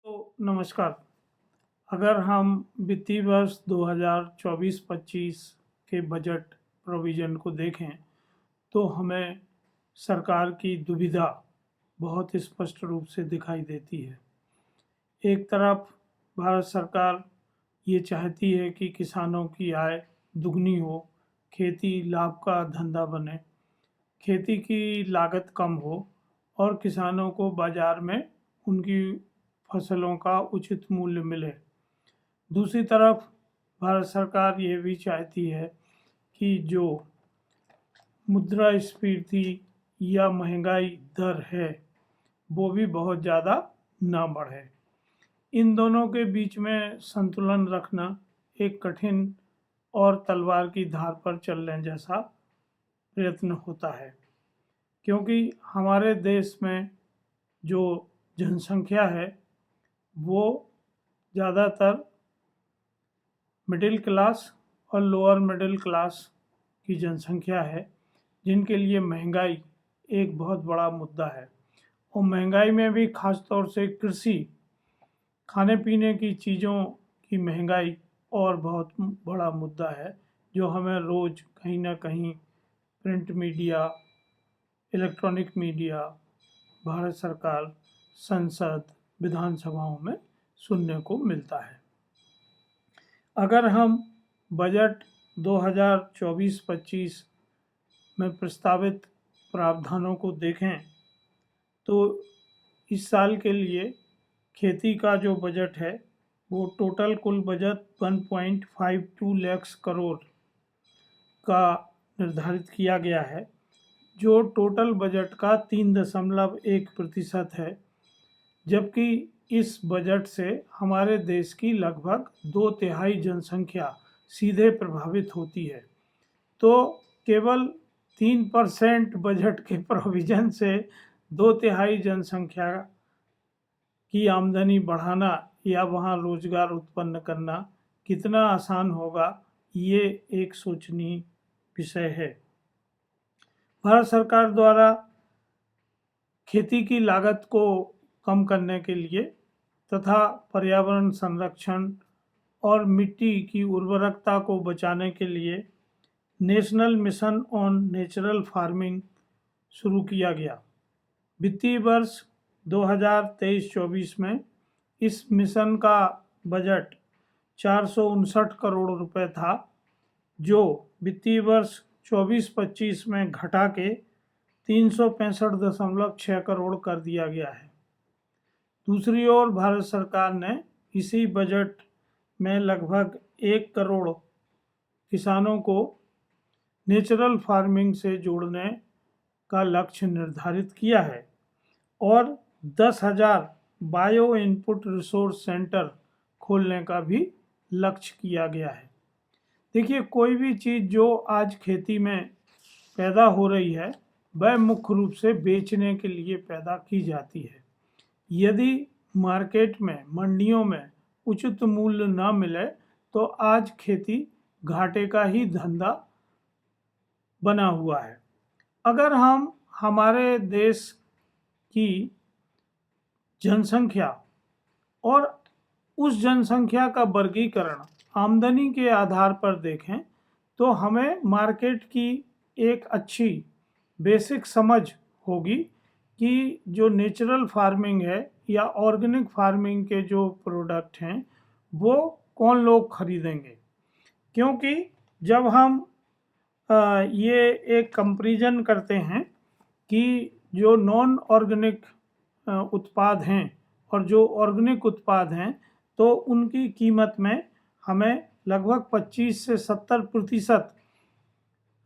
तो नमस्कार। अगर हम वित्तीय वर्ष 2024-25 के बजट प्रोविज़न को देखें तो हमें सरकार की दुविधा बहुत स्पष्ट रूप से दिखाई देती है। एक तरफ भारत सरकार ये चाहती है कि किसानों की आय दुगनी हो, खेती लाभ का धंधा बने, खेती की लागत कम हो और किसानों को बाज़ार में उनकी फसलों का उचित मूल्य मिले। दूसरी तरफ भारत सरकार ये भी चाहती है कि जो मुद्रास्फीति या महंगाई दर है वो भी बहुत ज़्यादा ना बढ़े। इन दोनों के बीच में संतुलन रखना एक कठिन और तलवार की धार पर चलने जैसा प्रयत्न होता है, क्योंकि हमारे देश में जो जनसंख्या है वो ज़्यादातर मिडिल क्लास और लोअर मिडिल क्लास की जनसंख्या है, जिनके लिए महंगाई एक बहुत बड़ा मुद्दा है। और महंगाई में भी ख़ास तौर से कृषि, खाने पीने की चीज़ों की महंगाई और बहुत बड़ा मुद्दा है, जो हमें रोज़ कहीं ना कहीं print media, electronic media, Bharat सरकार, संसद, विधानसभाओं में सुनने को मिलता है। अगर हम बजट 2024-25 में प्रस्तावित प्रावधानों को देखें तो इस साल के लिए खेती का जो बजट है वो टोटल कुल बजट 1.52 लाख करोड़ का निर्धारित किया गया है, जो टोटल बजट का 3.1% है, जबकि इस बजट से हमारे देश की लगभग 2/3 जनसंख्या सीधे प्रभावित होती है। तो केवल 3% बजट के प्रोविज़न से 2/3 जनसंख्या की आमदनी बढ़ाना या वहाँ रोजगार उत्पन्न करना कितना आसान होगा, ये एक सोचनीय विषय है। भारत सरकार द्वारा खेती की लागत को कम करने के लिए तथा पर्यावरण संरक्षण और मिट्टी की उर्वरकता को बचाने के लिए national mission on natural farming शुरू किया गया। वित्तीय वर्ष 2023-24 में इस मिशन का बजट 459 करोड़ रुपए था, जो वित्तीय वर्ष 24-25 में घटा के 365.6 करोड़ कर दिया गया है। दूसरी ओर भारत सरकार ने इसी बजट में लगभग 1 करोड़ किसानों को नेचुरल फार्मिंग से जोड़ने का लक्ष्य निर्धारित किया है और 10,000 बायो इनपुट रिसोर्स सेंटर खोलने का भी लक्ष्य किया गया है। देखिए, कोई भी चीज़ जो आज खेती में पैदा हो रही है वह मुख्य रूप से बेचने के लिए पैदा की जाती है। यदि मार्केट में, मंडियों में उचित मूल्य न मिले तो आज खेती घाटे का ही धंधा बना हुआ है। अगर हम हमारे देश की जनसंख्या और उस जनसंख्या का वर्गीकरण आमदनी के आधार पर देखें तो हमें मार्केट की एक अच्छी बेसिक समझ होगी कि जो नेचुरल फार्मिंग है या ऑर्गेनिक फार्मिंग के जो प्रोडक्ट हैं वो कौन लोग खरीदेंगे। क्योंकि जब हम ये एक कंपैरिजन करते हैं कि जो नॉन ऑर्गेनिक उत्पाद हैं और जो ऑर्गेनिक उत्पाद हैं तो उनकी कीमत में हमें लगभग 25 से 70%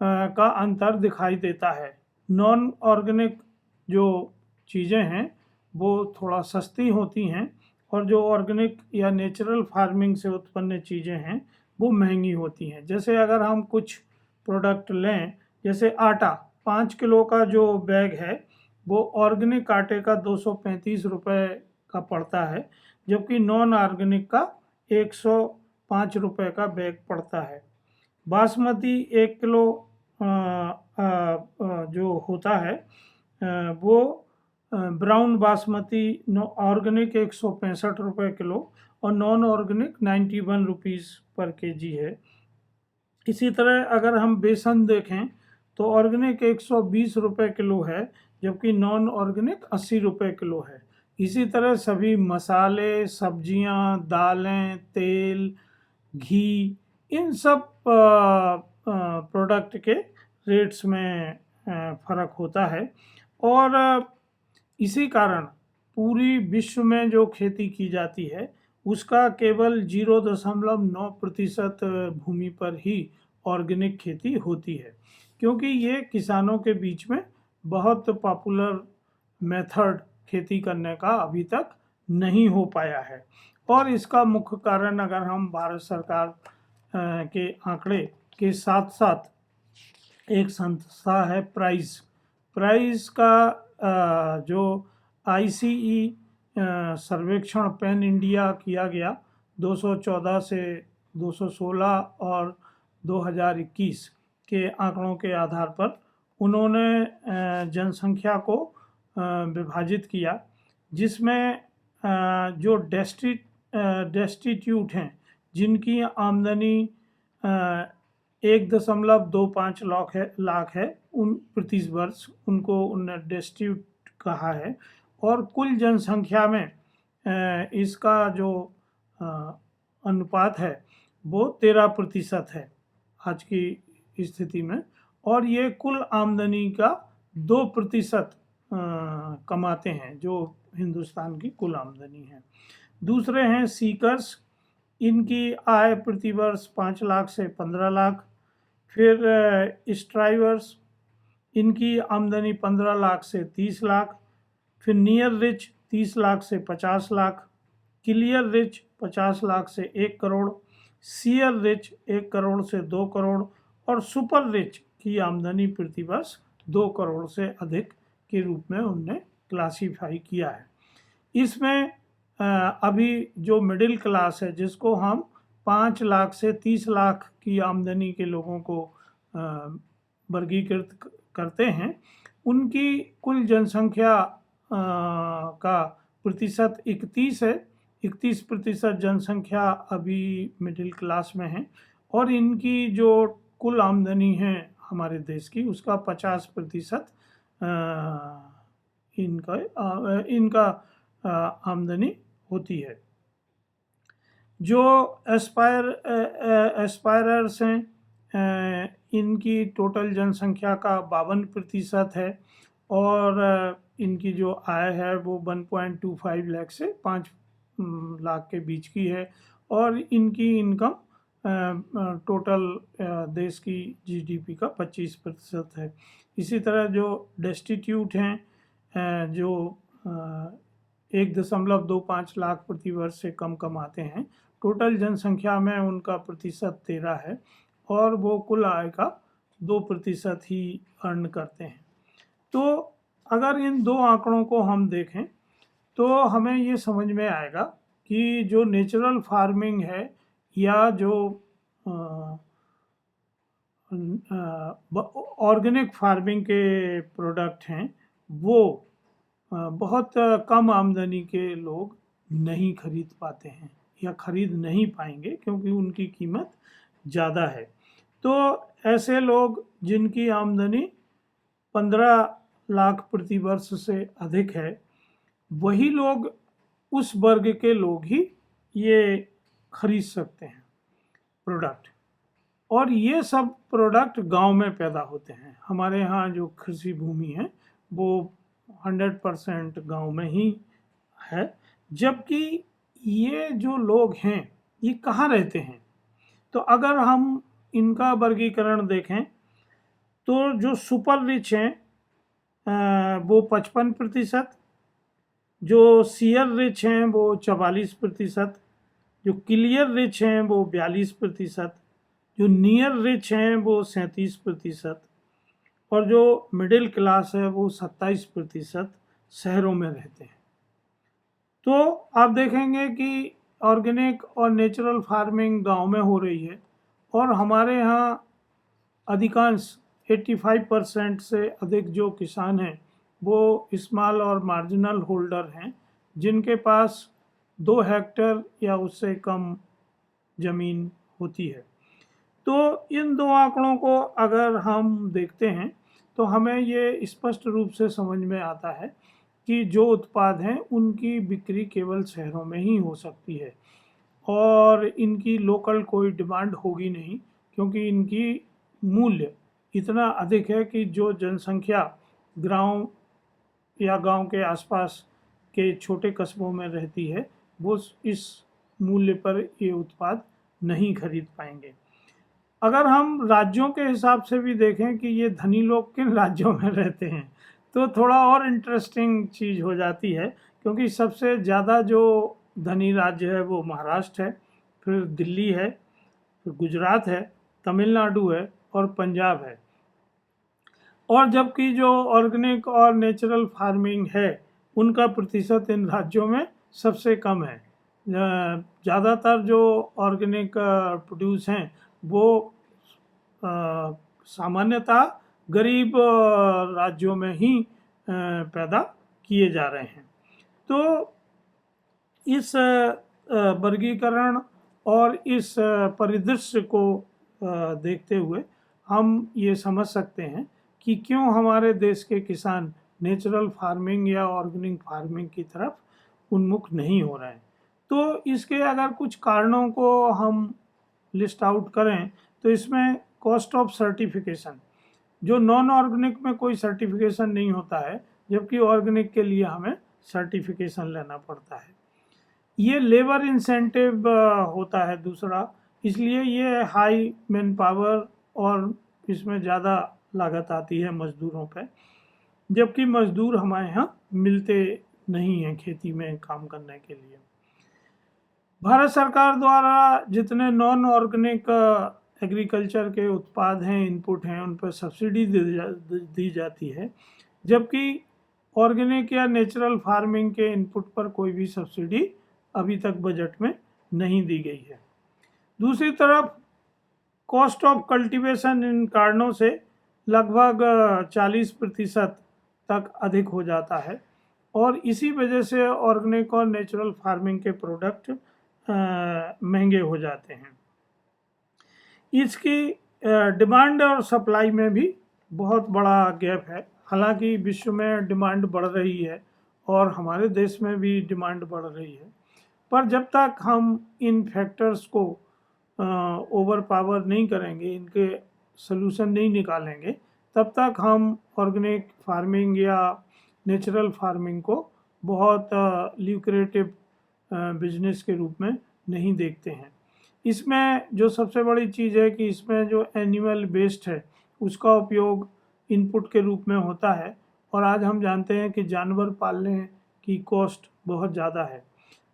का अंतर दिखाई देता है। नॉन ऑर्गेनिक जो चीज़ें हैं वो थोड़ा सस्ती होती हैं और जो ऑर्गेनिक या नेचुरल फार्मिंग से उत्पन्न चीज़ें हैं वो महंगी होती हैं। जैसे अगर हम कुछ प्रोडक्ट लें, जैसे आटा, 5 किलो का जो बैग है वो ऑर्गेनिक आटे का 235 रुपये का पड़ता है, जबकि नॉन ऑर्गेनिक का 105 रुपये का बैग पड़ता है। बासमती 1 किलो जो होता है वो ब्राउन बासमती ऑर्गेनिक 165 रुपये किलो और नॉन ऑर्गेनिक 91 रुपीज़ पर केजी है। इसी तरह अगर हम बेसन देखें तो ऑर्गेनिक 120 रुपये किलो है, जबकि नॉन ऑर्गेनिक 80 रुपये किलो है। इसी तरह सभी मसाले, सब्जियां, दालें, तेल, घी, इन सब प्रोडक्ट के रेट्स में फ़र्क होता है। और इसी कारण पूरी विश्व में जो खेती की जाती है उसका केवल 0.9% भूमि पर ही ऑर्गेनिक खेती होती है, क्योंकि ये किसानों के बीच में बहुत पॉपुलर मेथड खेती करने का अभी तक नहीं हो पाया है। और इसका मुख्य कारण अगर हम भारत सरकार के आंकड़े के साथ साथ एक संस्था है प्राइस का जो ICE सर्वेक्षण पैन इंडिया किया गया 214 से 216 और 2021 के आंकड़ों के आधार पर उन्होंने जनसंख्या को विभाजित किया, जिसमें जो डेस्टिट्यूट हैं, जिनकी आमदनी 1.25 लाख है उन प्रति वर्ष, उनको उन्होंने डेस्टिट्यूट कहा है। और कुल जनसंख्या में इसका जो अनुपात है वो 13% है आज की स्थिति में, और ये कुल आमदनी का 2% कमाते हैं, जो हिंदुस्तान की कुल आमदनी है। दूसरे हैं सीकर्स, इनकी आय प्रतिवर्ष 5 लाख से 15 लाख। फिर स्ट्राइवर्स, इनकी आमदनी 15 लाख से 30 लाख। फिर नियर रिच 30 लाख से 50 लाख। क्लियर रिच 50 लाख से 1 करोड़। सीयर रिच 1 करोड़ से 2 करोड़। और सुपर रिच की आमदनी प्रतिवर्ष 2 करोड़ से अधिक के रूप में उनने क्लासीफाई किया है। इसमें अभी जो मिडिल क्लास है, जिसको हम 5 लाख से 30 लाख की आमदनी के लोगों को वर्गीकृत करते हैं, उनकी कुल जनसंख्या का प्रतिशत 31 है। 31% जनसंख्या अभी मिडिल क्लास में है, और इनकी जो कुल आमदनी है हमारे देश की, उसका 50% इनका आमदनी होती है। जो एस्पायरर्स हैं, इनकी टोटल जनसंख्या का 52% है, और इनकी जो आय है वो 1.25 लाख से 5 लाख के बीच की है, और इनकी इनकम टोटल देश की GDP का 25% है। इसी तरह जो डेस्टिट्यूट हैं, जो 1.25 लाख प्रतिवर्ष से कम कमाते हैं, टोटल जनसंख्या में उनका प्रतिशत 13 है, और वो कुल आय का 2% ही अर्न करते हैं। तो अगर इन दो आंकड़ों को हम देखें तो हमें ये समझ में आएगा कि जो नेचुरल फार्मिंग है या जो ऑर्गेनिक फार्मिंग के प्रोडक्ट हैं, वो बहुत कम आमदनी के लोग नहीं खरीद पाते हैं या खरीद नहीं पाएंगे, क्योंकि उनकी कीमत ज़्यादा है। तो ऐसे लोग जिनकी आमदनी 15 लाख प्रति वर्ष से अधिक है, वही लोग, उस वर्ग के लोग ही ये खरीद सकते हैं प्रोडक्ट। और ये सब प्रोडक्ट गांव में पैदा होते हैं। हमारे यहाँ जो कृषि भूमि है वो 100% गांव में ही है। जबकि ये जो लोग हैं ये कहाँ रहते हैं, तो अगर हम इनका वर्गीकरण देखें तो जो सुपर रिच हैं वो 55%, जो सीयर रिच हैं वो 44%, जो क्लियर रिच हैं वो 42%, जो नियर रिच हैं वो 37%, और जो मिडिल क्लास है वो 27% शहरों में रहते हैं। तो आप देखेंगे कि ऑर्गेनिक और नेचुरल फार्मिंग गांव में हो रही है, और हमारे यहाँ अधिकांश 85% से अधिक जो किसान हैं वो स्मॉल और मार्जिनल होल्डर हैं जिनके पास 2 हेक्टेयर या उससे कम ज़मीन होती है। तो इन 2 आंकड़ों को अगर हम देखते हैं तो हमें ये स्पष्ट रूप से समझ में आता है कि जो उत्पाद हैं उनकी बिक्री केवल शहरों में ही हो सकती है और इनकी लोकल कोई डिमांड होगी नहीं, क्योंकि इनकी मूल्य इतना अधिक है कि जो जनसंख्या गांव या गांव के आसपास के छोटे कस्बों में रहती है वो इस मूल्य पर ये उत्पाद नहीं खरीद पाएंगे। अगर हम राज्यों के हिसाब से भी देखें कि ये धनी लोग किन राज्यों में रहते हैं तो थोड़ा और इंटरेस्टिंग चीज़ हो जाती है, क्योंकि सबसे ज़्यादा जो धनी राज्य है वो महाराष्ट्र है, फिर दिल्ली है, फिर गुजरात है, तमिलनाडु है और पंजाब है। और जबकि जो ऑर्गेनिक और नेचुरल फार्मिंग है उनका प्रतिशत इन राज्यों में सबसे कम है। ज़्यादातर जो ऑर्गेनिक प्रोड्यूस हैं वो सामान्यतः गरीब राज्यों में ही पैदा किए जा रहे हैं। तो इस वर्गीकरण और इस परिदृश्य को देखते हुए हम ये समझ सकते हैं कि क्यों हमारे देश के किसान नेचुरल फार्मिंग या ऑर्गेनिक फार्मिंग की तरफ उन्मुख नहीं हो रहे हैं। तो इसके अगर कुछ कारणों को हम लिस्ट आउट करें तो इसमें कॉस्ट ऑफ सर्टिफिकेशन, जो नॉन ऑर्गेनिक में कोई सर्टिफिकेशन नहीं होता है जबकि ऑर्गेनिक के लिए हमें सर्टिफिकेशन लेना पड़ता है। ये लेबर इंसेंटिव होता है दूसरा, इसलिए ये हाई मैन पावर और इसमें ज़्यादा लागत आती है मज़दूरों पे, जबकि मज़दूर हमारे यहाँ मिलते नहीं हैं खेती में काम करने के लिए। भारत सरकार द्वारा जितने नॉन ऑर्गेनिक एग्रीकल्चर के उत्पाद हैं, इनपुट हैं, उन पर सब्सिडी दी जाती है, जबकि ऑर्गेनिक या नेचुरल फार्मिंग के इनपुट पर कोई भी सब्सिडी अभी तक बजट में नहीं दी गई है। दूसरी तरफ कॉस्ट ऑफ कल्टीवेशन इन कारणों से लगभग 40% तक अधिक हो जाता है और इसी वजह से ऑर्गेनिक और नेचुरल फार्मिंग के प्रोडक्ट महंगे हो जाते हैं। इसकी डिमांड और सप्लाई में भी बहुत बड़ा गैप है। हालांकि विश्व में डिमांड बढ़ रही है और हमारे देश में भी डिमांड बढ़ रही है, पर जब तक हम इन फैक्टर्स को ओवर पावर नहीं करेंगे, इनके सलूशन नहीं निकालेंगे, तब तक हम ऑर्गेनिक फार्मिंग या नेचुरल फार्मिंग को बहुत ल्यूक्रेटिव बिजनेस के रूप में नहीं देखते हैं। इसमें जो सबसे बड़ी चीज़ है कि इसमें जो एनिमल वेस्ट है उसका उपयोग इनपुट के रूप में होता है और आज हम जानते हैं कि जानवर पालने की कॉस्ट बहुत ज़्यादा है।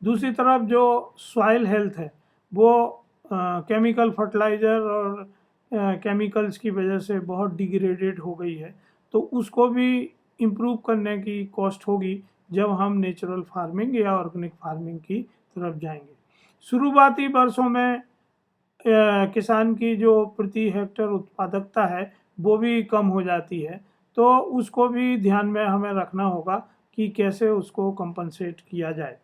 दूसरी तरफ जो सॉइल हेल्थ है वो केमिकल फर्टिलाइज़र और केमिकल्स की वजह से बहुत डिग्रेडेड हो गई है, तो उसको भी इम्प्रूव करने की कॉस्ट होगी जब हम नेचुरल फार्मिंग या ऑर्गेनिक फार्मिंग की तरफ जाएंगे। शुरुआती वर्षों में किसान की जो प्रति हेक्टेयर उत्पादकता है वो भी कम हो जाती है, तो उसको भी ध्यान में हमें रखना होगा कि कैसे उसको कंपनसेट किया जाए।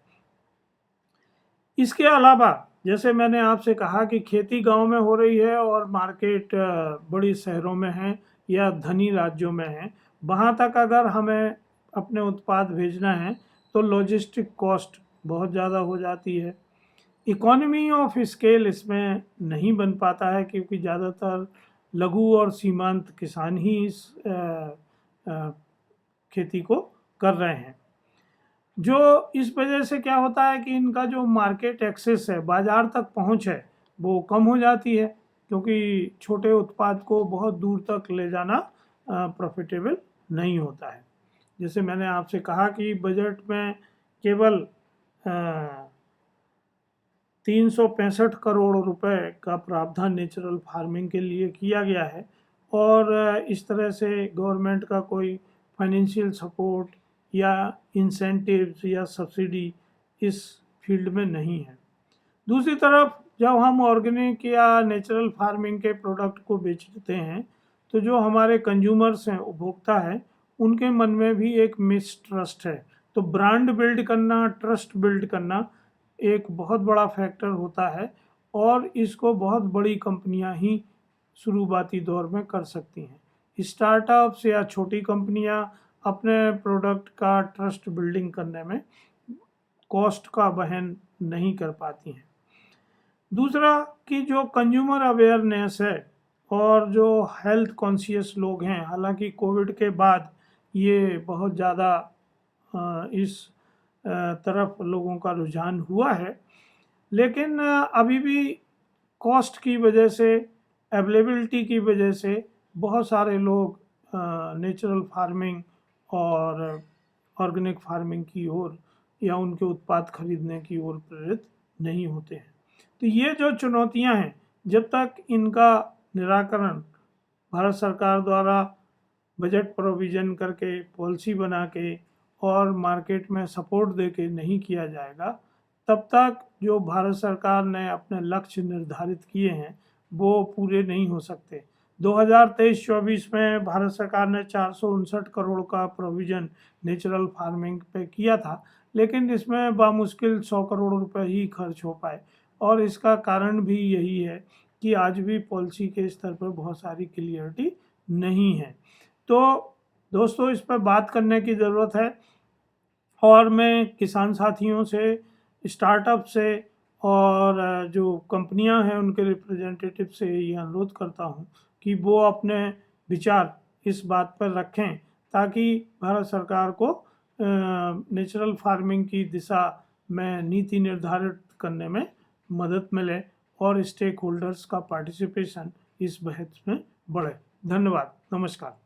इसके अलावा जैसे मैंने आपसे कहा कि खेती गांव में हो रही है और मार्केट बड़ी शहरों में है या धनी राज्यों में है, वहाँ तक अगर हमें अपने उत्पाद भेजना है तो लॉजिस्टिक कॉस्ट बहुत ज़्यादा हो जाती है। इकोनॉमी ऑफ स्केल इसमें नहीं बन पाता है क्योंकि ज़्यादातर लघु और सीमांत किसान ही इस खेती को कर रहे हैं। जो इस वजह से क्या होता है कि इनका जो मार्केट एक्सेस है, बाज़ार तक पहुंच है, वो कम हो जाती है क्योंकि छोटे उत्पाद को बहुत दूर तक ले जाना प्रॉफिटेबल नहीं होता है। जैसे मैंने आपसे कहा कि बजट में केवल 365 करोड़ रुपए का प्रावधान नेचुरल फार्मिंग के लिए किया गया है और इस तरह से गवर्नमेंट का कोई फाइनेंशियल सपोर्ट या इंसेंटिव्स या सब्सिडी इस फील्ड में नहीं है। दूसरी तरफ जब हम ऑर्गेनिक या नेचुरल फार्मिंग के प्रोडक्ट को बेचते हैं तो जो हमारे कंज्यूमर्स हैं, उपभोक्ता हैं, उनके मन में भी एक मिसट्रस्ट है। तो ब्रांड बिल्ड करना, ट्रस्ट बिल्ड करना एक बहुत बड़ा फैक्टर होता है और इसको बहुत बड़ी कंपनियां ही शुरुआती दौर में कर सकती हैं। स्टार्टअप्स या छोटी कंपनियां अपने प्रोडक्ट का ट्रस्ट बिल्डिंग करने में कॉस्ट का वहन नहीं कर पाती हैं। दूसरा कि जो कंज्यूमर अवेयरनेस है और जो हेल्थ कॉन्शियस लोग हैं, हालांकि कोविड के बाद ये बहुत ज़्यादा इस तरफ लोगों का रुझान हुआ है, लेकिन अभी भी कॉस्ट की वजह से, अवेलेबिलिटी की वजह से बहुत सारे लोग नेचुरल फार्मिंग और ऑर्गेनिक फार्मिंग की ओर या उनके उत्पाद खरीदने की ओर प्रेरित नहीं होते हैं। तो ये जो चुनौतियां हैं, जब तक इनका निराकरण भारत सरकार द्वारा बजट प्रोविज़न करके, पॉलिसी बना के और मार्केट में सपोर्ट दे के नहीं किया जाएगा, तब तक जो भारत सरकार ने अपने लक्ष्य निर्धारित किए हैं वो पूरे नहीं हो सकते। 2023-24 में भारत सरकार ने 459 करोड़ का प्रोविज़न नेचुरल फार्मिंग पे किया था, लेकिन इसमें बामुश्किल 100 करोड़ रुपए ही खर्च हो पाए और इसका कारण भी यही है कि आज भी पॉलिसी के स्तर पर बहुत सारी क्लियरिटी नहीं है। तो दोस्तों, इस पर बात करने की ज़रूरत है और मैं किसान साथियों से, स्टार्टअप से और जो कंपनियां हैं उनके रिप्रेजेंटेटिव से ये अनुरोध करता हूं कि वो अपने विचार इस बात पर रखें ताकि भारत सरकार को नेचुरल फार्मिंग की दिशा में नीति निर्धारित करने में मदद मिले और स्टेक होल्डर्स का पार्टिसिपेशन इस बहस में बढ़े। धन्यवाद, नमस्कार।